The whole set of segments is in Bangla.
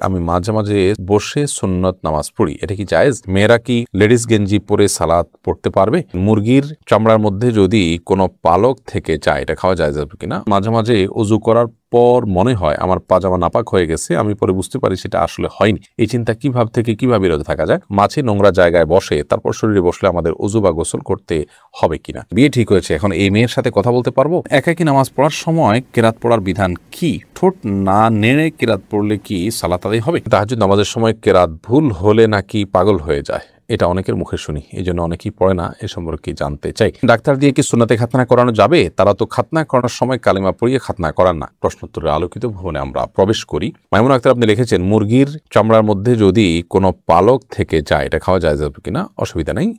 আমি মাঝে মাঝে বসে সুন্নত নামাজ পড়ি, এটা কি জায়েজ? মেয়েরা কি লেডিস গেঞ্জি পরে সালাত পড়তে পারবে? মুরগির চামড়ার মধ্যে যদি কোনো পালক থেকে যায়, এটা খাওয়া জায়েজ হবে কিনা? মাঝে মাঝে ওযু করার পর মনে হয় আমার পাজামা নাপাক হয়ে গেছে, আমি পরে বুঝতে পারি সেটা আসলে হয়নি। এই চিন্তা থেকে কিভাবে বিরত থাকা যায়? মাঝে নোংরা জায়গায় বসে তারপর শরীরে বসলে আমাদের ওযু বা গোসল করতে হবে কিনা? বিয়ে ঠিক হয়েছে, এখন এই মেয়ের সাথে কথা বলতে পারবো? একাকী নামাজ পড়ার সময় কেরাত পড়ার বিধান কি? ঠোঁট না নেড়ে কেরাত পড়লে কি সালাত আদায় হবে? তাহাজ্জুদ নামাজের সময় কেরাত ভুল হলে নাকি পাগল হয়ে যায়, এটা অনেকের মুখে শুনি, এই জন্য অনেকেই পড়ে না, এ সম্পর্কে জানতে চাই। ডাক্তার দিয়ে কি সুন্নাতে খাতনা করানো যাবে? তারা তো খাতনা করানোর সময় কালিমা পড়িয়ে খাতনা করান না। প্রশ্নোত্তরের আলোকিত ভবনে আমরা প্রবেশ করি। মাইমুন আক্তার আপনি লিখেছেন, মুরগির চামড়ার মধ্যে যদি কোনো পালক থেকে যায়, এটা খাওয়া যায় যাবে কিনা? অসুবিধা নেই,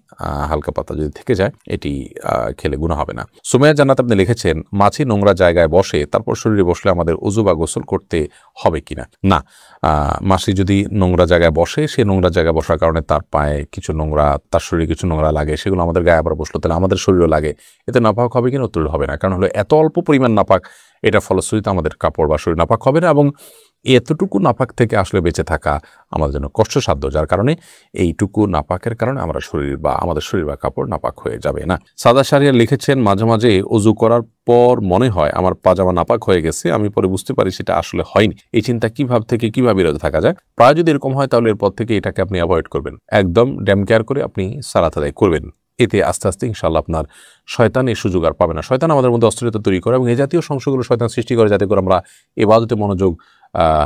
হালকা পাতা যদি থেকে যায় এটি খেলে গুনাহ হবে না। সুমাইয়া জান্নাত আপনি লিখেছেন, মাছি নোংরা জায়গায় বসে তারপর শরীরে বসলে আমাদের ওযু বা গোসল করতে হবে কিনা? না, মাছি যদি নোংরা জায়গায় বসে, সে নোংরা জায়গায় বসার কারণে তার পায়ে কিছু নোংরা, তার শরীরে কিছু নোংরা লাগে, সেগুলো আমাদের গায়ে আবার বসলো, তাহলে আমাদের শরীরও লাগে, এতে নাপাক হবে কিনা? উত্তর হবে না। কারণ হলো এত অল্প পরিমাণ নাপাক, এটা ফলশ্রুতিতে আমাদের কাপড় বা শরীর নাপাক হবে না, এবং এতটুকু নাপাক থেকে আসলে বেঁচে থাকা আমাদের জন্য কষ্টসাধ্য, যার কারণে এইটুকু নাপাকের কারণে আমাদের শরীর বা কাপড় নাপাক হয়ে যাবে না। সাদা শাহরিয়ার লিখেছেন, মাঝে মাঝে ওযু করার পর মনে হয় আমার পাজামা নাপাক হয়ে গেছে, আমি পরে বুঝতে পারি সেটা আসলে হয়নি। এই চিন্তা থেকে কিভাবে বিরত থাকা যায়? প্রায় যদি এরকম হয় তাহলে এরপর থেকে এটাকে আপনি অ্যাভয়েড করবেন, একদম ড্যাম কেয়ার করে আপনি সালাত আদায় করবেন। এতে আস্তে আস্তে ইনশাআল্লাহ আপনার শয়তান এই সুযোগ আর পাবে না। শয়তান আমাদের মধ্যে অস্থিরতা তৈরি করে এবং এই জাতীয় সংশয়গুলো শয়তান সৃষ্টি করে যাতে করে আমরা ইবাদতে মনোযোগ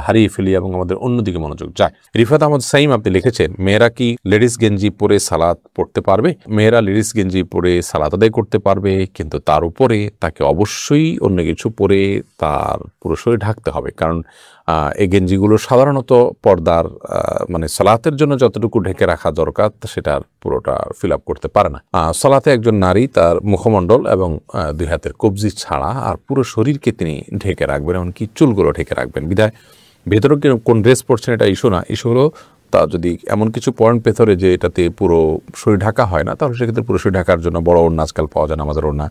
হারিয়ে ফেলি এবং আমাদের অন্যদিকে মনোযোগ যায়। রিফাত আহমদ সাইম আপনি লিখেছেন, মেয়েরা কি লেডিস গেঞ্জি পরে সালাত পড়তে পারবে? মেয়েরা লেডিস গেঞ্জি পরে সালাত আদায় করতে পারবে, কিন্তু তার উপরে তাকে অবশ্যই অন্য কিছু পরে তার পুরো শরীর ঢাকতে হবে। কারণ এই গেঞ্জিগুলো সাধারণত পর্দার মানে সালাতের জন্য যতটুকু ঢেকে রাখা দরকার সেটার পুরোটা ফিল আপ করতে পারে না। সালাতে একজন নারী তার মুখমণ্ডল এবং দুই হাতের কবজি ছাড়া আর পুরো শরীরকে তিনি ঢেকে রাখবেন, এমনকি চুলগুলো ঢেকে রাখবেন। বিধায় ভেতরে কোন ড্রেস পরছেন এটা ইস্যু না, ইস্যু হলো তা যদি এমন কিছু পয়েন্ট ভেতরে যে এটাতে পুরো শরীর ঢাকা হয় না, তাহলে সেক্ষেত্রে পুরো শরীর ঢাকার জন্য বড় ওড়না আজকাল পাওয়া যায়, নামাজের ওড়না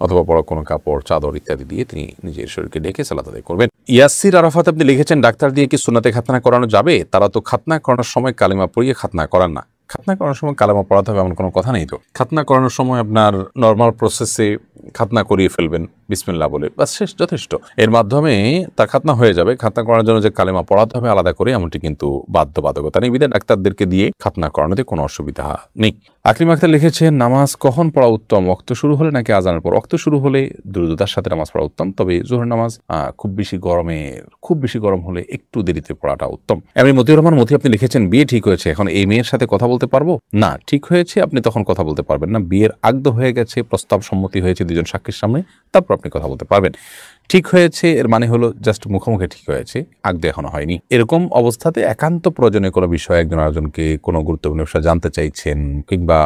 অথবা বড় কোনো কাপড়, চাদর ইত্যাদি দিয়ে তিনি নিজের শরীরকে ঢেকে সালাত আদায় করবেন। ইয়াসির আরাফাত আপনি লিখেছেন, ডাক্তার দিয়ে কি সুন্নাতে খাতনা করানো যাবে? তারা তো খাতনা করানোর সময় কালিমা পড়িয়ে খাতনা করান না। খাতনা করানোর সময় কালেমা পড়াতে হবে এমন কোনো কথা নেই তো। খাতনা করানোর সময় আপনার নর্মাল প্রসেসে খাতনা করিয়ে ফেলবেন বিসমিল্লাহ বলে, বাস শেষ, যথেষ্ট। এর মাধ্যমে তার খাতনা হয়ে যাবে। খাতনা করানোর জন্য যে কালেমা পড়াতে হবে আলাদা করে এমনটি কিন্তু বাধ্যবাধকতা নেই, বিধায় ডাক্তারদেরকে দিয়ে খাতনা করানোতে কোনো অসুবিধা নেই। আকলিম আক্তার লিখেছেন, নামাজ কখন পড়া উত্তম? ওয়াক্ত শুরু হলে নাকি আজানের পর? ওয়াক্ত শুরু হলে দ্রুততার সাথে নামাজ পড়া উত্তম, তবে জোহর নামাজ খুব বেশি গরম হলে একটু দেরিতে পড়াটা উত্তম। এমনি মতিউর রহমান মতি আপনি লিখেছেন, বিয়ে ঠিক হয়েছে, এখন এই মেয়ের সাথে কথা বলতে পারবো? না, ঠিক হয়েছে, আপনি তখন কথা বলতে পারবেন না। বিয়ের আগদ হয়ে গেছে, প্রস্তাব সম্মতি হয়েছে দুজন সাক্ষীর সামনে, তারপর আপনি কথা বলতে পারবেন। ঠিক হয়েছে এর মানে হলো জাস্ট মুখোমুখি ঠিক হয়েছে, আগদ এখনো হয়নি। এরকম অবস্থাতে একান্ত প্রয়োজনে কোনো বিষয় একজন আরেকজনকে কোনো গুরুত্বপূর্ণ বিষয় জানতে চাইছেন, কিংবা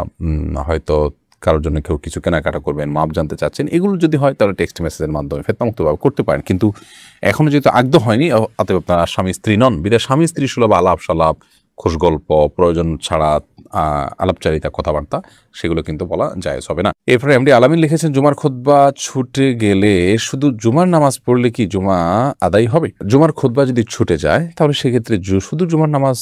হয়তো কারোর জন্য কেউ কিছু কেনাকাটা করবেন, মাপ জানতে চাচ্ছেন, এগুলো যদি হয় তাহলে টেক্সট মেসেজের মাধ্যমে ফেতনামুক্তভাবে করতে পারেন। কিন্তু এখনো যেহেতু আগদ হয়নি, অতএব আপনারা স্বামী স্ত্রী নন, বিধায় স্বামী স্ত্রী সুলভ আলাপ সালাপ, খোশ গল্প, প্রয়োজন ছাড়া আলাপচারিতা, কথাবার্তা, সেগুলো কিন্তু বলা জায়েজ হবে না। এরপরে এমডি আলামিন লিখেছেন, জুমার খুতবা ছুটে গেলে শুধু জুমার নামাজ পড়লে কি জুমা আদায় হবে? জুমার খুতবা যদি ছুটে যায় তাহলে সেক্ষেত্রে শুধু জুমার নামাজ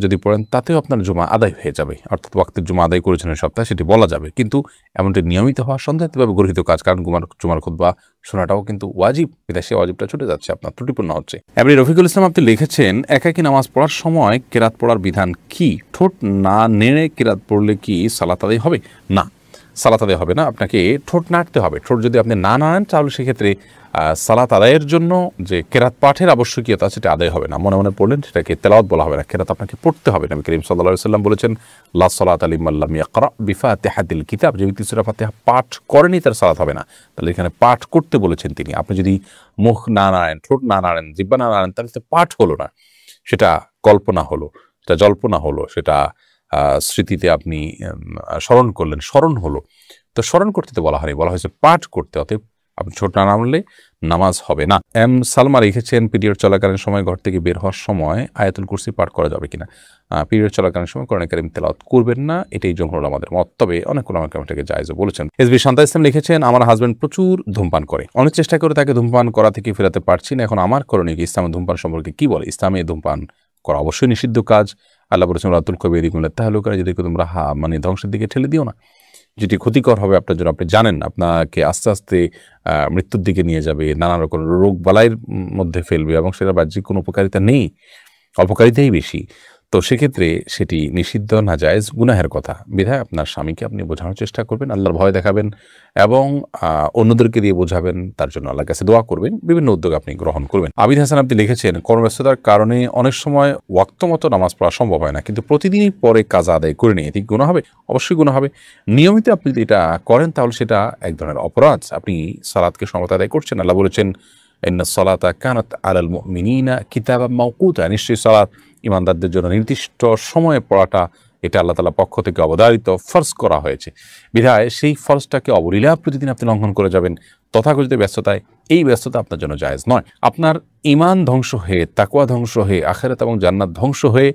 যদি পড়েন তাতেও আপনার জুমা আদায় হয়ে যাবে, অর্থাৎ ওয়াক্তের জুমা আদায় করেছেন সপ্তাহে, সেটি বলা যাবে। কিন্তু এমনটি নিয়মিত হওয়া সন্দেহিতভাবে গর্হিত কাজ, কারণ জুমার খুতবা শোনাটাও কিন্তু ওয়াজিব, বিদেশে ওয়াজিবটা ছুটে যাচ্ছে, আপনার ত্রুটিপূর্ণ হচ্ছে। এমনি রফিকুল ইসলাম আপনি লিখেছেন, একাকী নামাজ পড়ার সময় কেরাত পড়ার বিধান কি? ঠোঁট না নেড়ে কেরাত পড়লে কি সালাত আদায় হবে? না, সালাত আদায় হবে না, আপনাকে ঠোঁট নাড়তে হবে। ঠোঁট যদি আপনি না নাড়েন তাহলে সেক্ষেত্রে সালাত আদায়ের জন্য যে কেরাত পাঠের আবশ্যকীয়তা সেটা আদায় হবে না। মনে মনে পড়লেন, সেটাকে তেলাওয়াত বলা হবে না, কেরাত আপনাকে পড়তে হবে। নবী করিম সাল্লাল্লাহু আলাইহি ওয়াসাল্লাম বলেছেন, লা সালাতা লিমান লাম ইয়াকরা বিফাতিহাতিল কিতাব, যে ব্যক্তি সূরা ফাতিহা পাঠ করেনি তার সালাত হবে না। তাহলে এখানে পাঠ করতে বলেছেন তিনি। আপনি যদি মুখ না নাড়েন, ঠোঁট না নাড়েন, জিহ্বা না নাড়েন, তাহলে তো পাঠ হলো না, সেটা কল্পনা হলো, সেটা জল্পনা হলো, সেটা স্মৃতিতে আপনি স্মরণ করলেন, স্মরণ হলো। তো স্মরণ করতে তো বলা হয়নি, বলা হয়েছে পাঠ করতে। অতএব আপনি ছোট না নামলে নামাজ হবে না। এম সালমা লিখেছেন, পিরিয়ড চলাকালীন সময় ঘর থেকে বের হওয়ার সময় আয়াতুল কুরসি পাঠ করা যাবে কিনা? পিরিয়ড চলাকালীন সময় কোরআন কারীম তেলাওয়াত করবেন না, এটাই জমহুর আমাদের মত, তবে অনেক ওলামা কেরাম এটাকে জায়েজও বলেছেন। এসবি শান্তা ইসলাম লিখেছেন, আমার হাজবেন্ড প্রচুর ধূমপান করে, অনেক চেষ্টা করে তাকে ধূমপান করা থেকে ফেরাতে পারছি না, এখন আমার করণীয় কি? ইসলামে ধূমপান সম্পর্কে কি বলে? ইসলামে ধূমপান করা অবশ্যই নিষিদ্ধ কাজ। আল্লাহ বলেছেন রাতুল কবিরিকুল্লাহ তাহলুকা, যেটাকে তোমরা মানে ধ্বংসের দিকে ঠেলে দিও না, যেটি ক্ষতিকর হবে আপনার জন্য। আপনি জানেন আপনাকে আস্তে আস্তে মৃত্যুর দিকে নিয়ে যাবে, নানা রকম রোগ বালাইয়ের মধ্যে ফেলবে এবং সেটা বাহ্যিক কোনো উপকারিতা নেই, অপকারিতাই বেশি। তো সেক্ষেত্রে সেটি নিষিদ্ধ, নাজায়েজ, গুনাহের কথা। বিধায় আপনার স্বামীকে আপনি বোঝানোর চেষ্টা করবেন, আল্লাহর ভয় দেখাবেন এবং অন্যদেরকে দিয়ে বোঝাবেন, তার জন্য আল্লাহর কাছে দোয়া করবেন, বিভিন্ন উদ্যোগ আপনি গ্রহণ করবেন। আবিদ হাসান আপনি লিখেছেন, কর্মব্যস্ততার কারণে অনেক সময় ওয়াক্ত মতো নামাজ পড়া সম্ভব হয় না, কিন্তু প্রতিদিনই পরে কাজা আদায় করে নিয়ে এটি গুনাহ হবে? অবশ্যই গুনাহ হবে। নিয়মিত আপনি যদি এটা করেন তাহলে সেটা এক ধরনের অপরাধ, আপনি সালাতকে সমতা আদায় করছেন। আল্লাহ বলেছেন ইন্না সলাতা কানাত আলাল মুমিনিনা কিতাবাম মাওকুতা, নিশ্চয়ই সালাত ইমানদারদের জন্য নির্দিষ্ট সময়ে পড়াটা এটা আল্লাহ তাআলার পক্ষ থেকে অবধারিত ফরজ করা হয়েছে। বিধায় সেই ফরজটাকে অবলীলা প্রতিদিন আপনি লঙ্ঘন করে যাবেন তথাকথিত ব্যস্ততায়, এই ব্যস্ততা আপনার জন্য জায়েজ নয়। আপনার ঈমান ধ্বংস হয়ে, তাকওয়া ধ্বংস হয়ে, আখিরাত এবং জান্নাত ধ্বংস হয়ে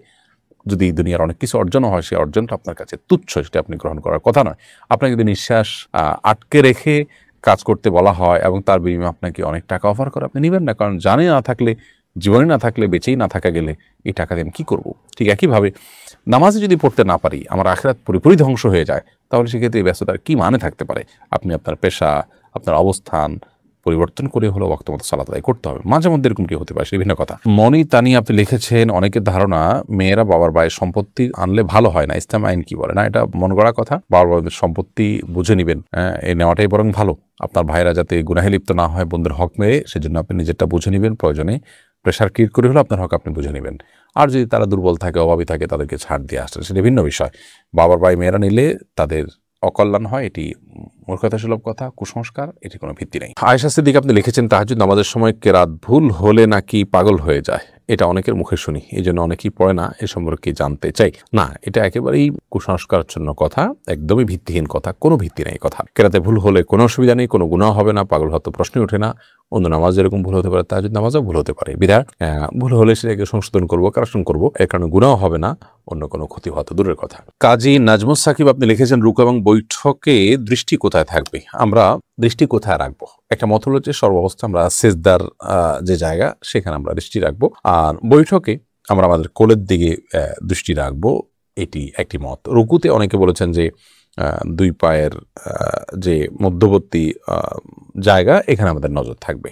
যদি দুনিয়ার অনেক কিছু অর্জন হয়, সেই অর্জনটা আপনার কাছে তুচ্ছ, সেটা আপনি গ্রহণ করার কথা নয়। আপনাকে যদি নিঃশ্বাস আটকে রেখে কাজ করতে বলা হয় এবং তার বিনিময়ে আপনাকে অনেক টাকা অফার করে, আপনি নেবেন না, কারণ জানে না থাকলে, জীবনে না থাকলে, বেঁচেই না থাকা গেলে এই টাকা দিয়ে আমি কী করবো। ঠিক একইভাবে নামাজে যদি পড়তে না পারি, আমার আখিরাত পুরোপুরি ধ্বংস হয়ে যায়, তাহলে সেক্ষেত্রে এই ব্যস্ততার কী মানে থাকতে পারে। আপনি আপনার পেশা, আপনার অবস্থান পরিবর্তন করে হলো ওয়াক্ত মতো সালাত আদায় করতে হবে। মাঝে মধ্যে এরকম কি হতে পারে, সে ভিন্ন কথা। মনি তানি আপনি লিখেছেন, অনেকের ধারণা মেয়েরা বাবার ভাইয়ের সম্পত্তি আনলে ভালো হয় না, ইসলাম আইন কি বলে? না, এটা মন গড়া কথা। বাবার ভাইয়ের সম্পত্তি বুঝে নেবেন, এই নেওয়াটাই বরং ভালো। আপনার ভাইরা যাতে গুনাহে লিপ্ত না হয় বন্ধুর হক মেরে, সেজন্য আপনি নিজেরটা বুঝে নেবেন, প্রয়োজনে প্রেশার ক্রিয়েট করে হলো আপনার হক আপনি বুঝে নেবেন। আর যদি তারা দুর্বল থাকে, অভাবী থাকে, তাদেরকে ছাড় দিয়ে আসলে সেটা ভিন্ন বিষয়। বাবার ভাই মেয়েরা নিলে তাদের অকল্যাণ হয়, এটি মূর্খতা সুলভ কথা, কুসংস্কার, এটি কোনো ভিত্তি নেই। আয়েশা সিদ্দিক আপনি লিখেছেন, তাহাজ্জুদ নামাজের সময় কেরাত ভুল হলে নাকি পাগল হয়ে যায়, এটা অনেকের মুখে শুনি, এই জন্য অনেকেই পড়ে না, এ সম্পর্কে জানতে চাই। না, এটা একেবারেই কুসংস্কারাচ্ছন্ন কথা, একদমই ভিত্তিহীন কথা, কোনো ভিত্তি নেই কথা। কেরাতে ভুল হলে কোনো অসুবিধা নেই, কোনো গুনাহ হবে না, পাগল হয়তো প্রশ্নই ওঠে না। অন্য নামাজ যেরকম ভুল হতে পারে, তাহাজ্জুদ নামাজও ভুল হতে পারে। বিধায় ভুল হলে সেটাকে সংশোধন করবো, কারেকশন করবো, এর কারণে গুনাহ হবে না, অন্য কোনো ক্ষতি হয়তো দূরের কথা। কাজী নাজমুস সাকিব আপনি লিখেছেন, রুকু এবং বৈঠকে দৃষ্টি কোথায় থাকবে? আমরা দৃষ্টি কোথায় রাখবো? একটা মত হলো যে সর্বাবস্থা আমরা সেজদার যে জায়গা সেখানে আমরা দৃষ্টি রাখবো, আর বৈঠকে আমরা আমাদের কোলের দিকে দৃষ্টি রাখবো, এটি একটি মত। রুকুতে অনেকে বলেছেন যে দুই পায়ের যে মধ্যবর্তী জায়গা, এখানে আমাদের নজর থাকবে।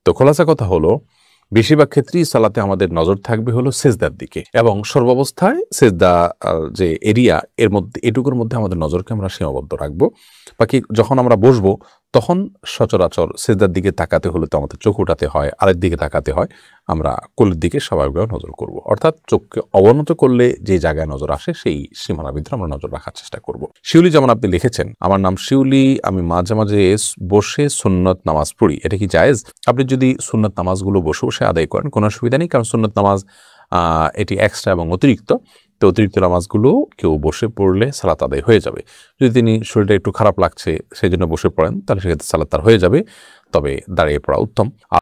তো খোলাসা কথা হলো, বেশিরভাগ ক্ষেত্রেই সালাতে আমাদের নজর থাকবে হলো সেজদার দিকে, এবং সর্বাবস্থায় সেজদা যে এরিয়া এর মধ্যে, এটুকুর মধ্যে আমাদের নজরকে আমরা সীমাবদ্ধ রাখবো। বাকি যখন আমরা বসবো তখন সচরাচর সেজদার দিকে তাকাতে হলে তো আমাদের চোখ উঠাতে হয়, আরেক দিকে তাকাতে হয়, আমরা কোলের দিকে স্বাভাবিকভাবে নজর করব। অর্থাৎ চোখকে অবনত করলে যে জায়গায় নজর আসে সেই সীমানার ভিতরে আমরা নজর রাখার চেষ্টা করব। শিউলি যেমন আপনি লিখেছেন, আমার নাম শিউলি, আমি মাঝে মাঝে বসে সুন্নত নামাজ পড়ি, এটা কি জায়েজ? আপনি যদি সুন্নত নামাজগুলো বসে বসে আদায় করেন কোনো অসুবিধা নেই, কারণ সুন্নত নামাজ এটি এক্সট্রা এবং অতিরিক্ত। তো অতিরিক্ত নামাজগুলো কেউ বসে পড়লে সালাত আদায় হয়ে যাবে। যদি তিনি শরীরটা একটু খারাপ লাগছে সেই জন্য বসে পড়েন, তাহলে সেক্ষেত্রে সালাত তার হয়ে যাবে, তবে দাঁড়িয়ে পড়া উত্তম।